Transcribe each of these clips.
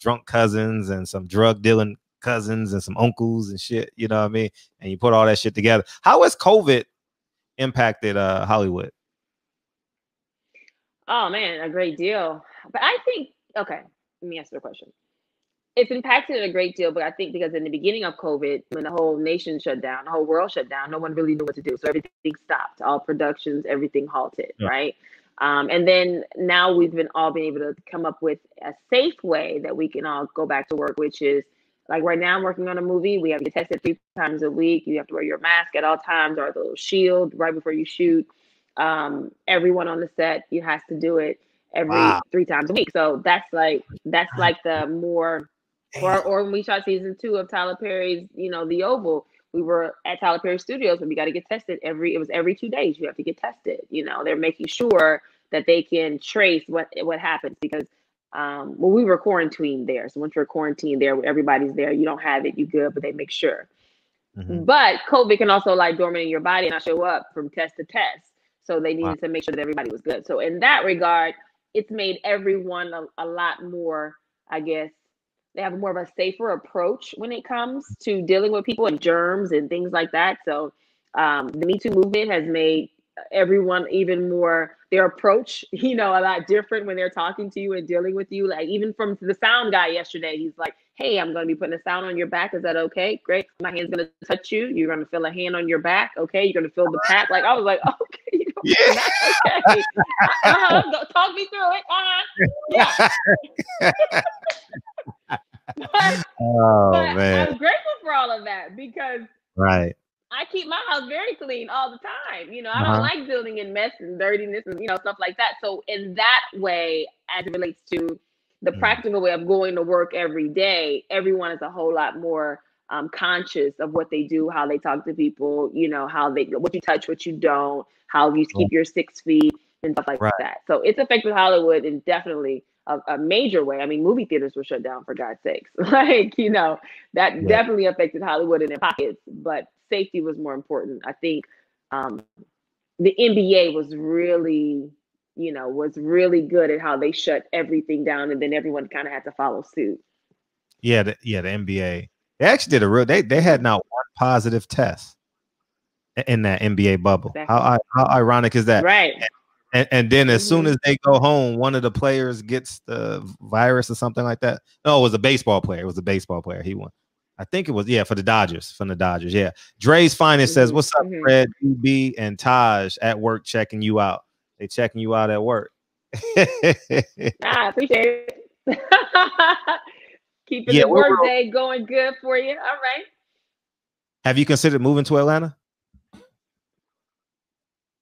drunk cousins and some drug dealing cousins and some uncles and shit. You know what I mean? And you put all that shit together. How has COVID impacted Hollywood? Oh man, a great deal. But I think, okay, let me answer the question. It's impacted a great deal, but I think because in the beginning of COVID, when the whole nation shut down, the whole world shut down, no one really knew what to do. So everything stopped, all productions, everything halted, Yeah. right? And then now we've been able to come up with a safe way that we can all go back to work, which is like right now I'm working on a movie. We have to get tested 3 times a week. You have to wear your mask at all times or the little shield right before you shoot. Everyone on the set, you has to do it every 3 times a week. So that's like the more. Or when we shot season 2 of Tyler Perry's, The Oval, we were at Tyler Perry Studios and we got to get tested it was every 2 days you have to get tested. They're making sure that they can trace what happens because we were quarantined there. So once you're quarantined there, everybody's there. You don't have it, you good, but they make sure. Mm-hmm. But COVID can also lie dormant in your body and not show up from test to test. So they needed to make sure that everybody was good. So in that regard, it's made everyone a lot more, I guess, they have more of a safer approach when it comes to dealing with people and germs and things like that. So the Me Too movement has made everyone even more, their approach, a lot different when they're talking to you and dealing with you. Like even from the sound guy yesterday, he's like, hey, I'm going to be putting a sound on your back. Is that okay? Great. My hand's going to touch you. You're going to feel a hand on your back. Okay. You're going to feel the pat. Like I was like, okay. Yeah. Okay. Talk me through it. Yeah. But man, I'm grateful for all of that because I keep my house very clean all the time. I don't like building in mess and dirtiness and stuff like that. So in that way, as it relates to the practical way of going to work every day, everyone is a whole lot more conscious of what they do, how they talk to people, what you touch, what you don't, how you keep your 6 feet and stuff like that. So it's affected Hollywood in definitely a major way. I mean, movie theaters were shut down for God's sakes. That definitely affected Hollywood in their pockets, but safety was more important. I think the NBA was really good at how they shut everything down, and then everyone kind of had to follow suit. Yeah, the NBA. They actually did they had not one positive test in that NBA bubble. Exactly. How ironic is that? Right. And then as soon as they go home, one of the players gets the virus or something like that. No, it was a baseball player. It was a baseball player. He won. I think it was, for the Dodgers. From the Dodgers, yeah. Dre's Finest says, what's up, Fred, UB, and Taj at work checking you out. They checking you out at work. I appreciate it. Keeping the work day going good for you. All right. Have you considered moving to Atlanta?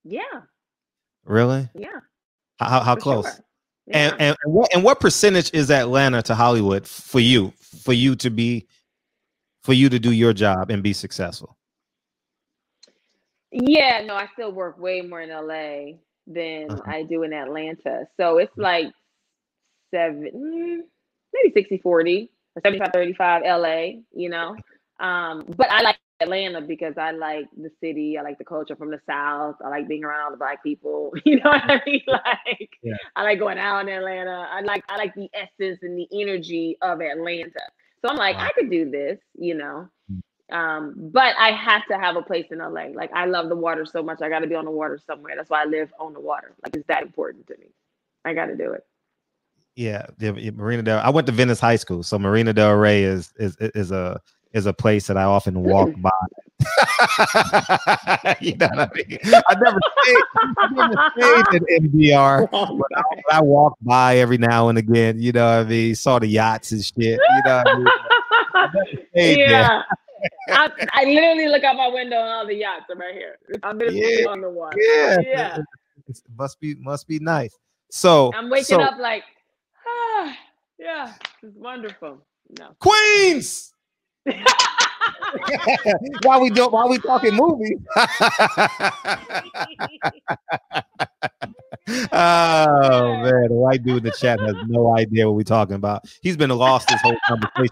Yeah. Really? Yeah. How close? Sure. Yeah. And what percentage is Atlanta to Hollywood for you to do your job and be successful? Yeah, no, I still work way more in LA than I do in Atlanta. So it's like maybe 60-40, 75-35 LA, but I like Atlanta because I like the city. I like the culture from the South. I like being around all the Black people. You know what I mean? I like going out in Atlanta. I like the essence and the energy of Atlanta. So I'm like, I could do this, but I have to have a place in LA. Like I love the water so much. I got to be on the water somewhere. That's why I live on the water. Like it's that important to me. I got to do it. Yeah, Marina Del. I went to Venice High School, so Marina Del Rey is a place that I often walk by. You know what I mean? I never stayed in MDR, but I walk by every now and again. You know what I mean? Saw the yachts and shit. You know what I mean? Yeah. I literally look out my window and all the yachts are right here. I'm literally on the water. Yeah. It must be nice. So I'm waking up like, yeah, it's wonderful. No. Queens. While we talking movies. Oh man, the white dude in the chat has no idea what we're talking about. He's been lost this whole conversation.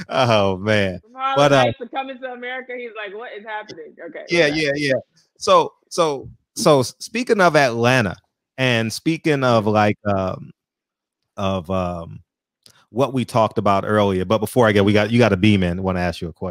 Oh man. But coming to America, he's like, what is happening? Okay. Yeah. So speaking of Atlanta and speaking of like of what we talked about earlier. But before I get, you got a B-man. Want to ask you a question.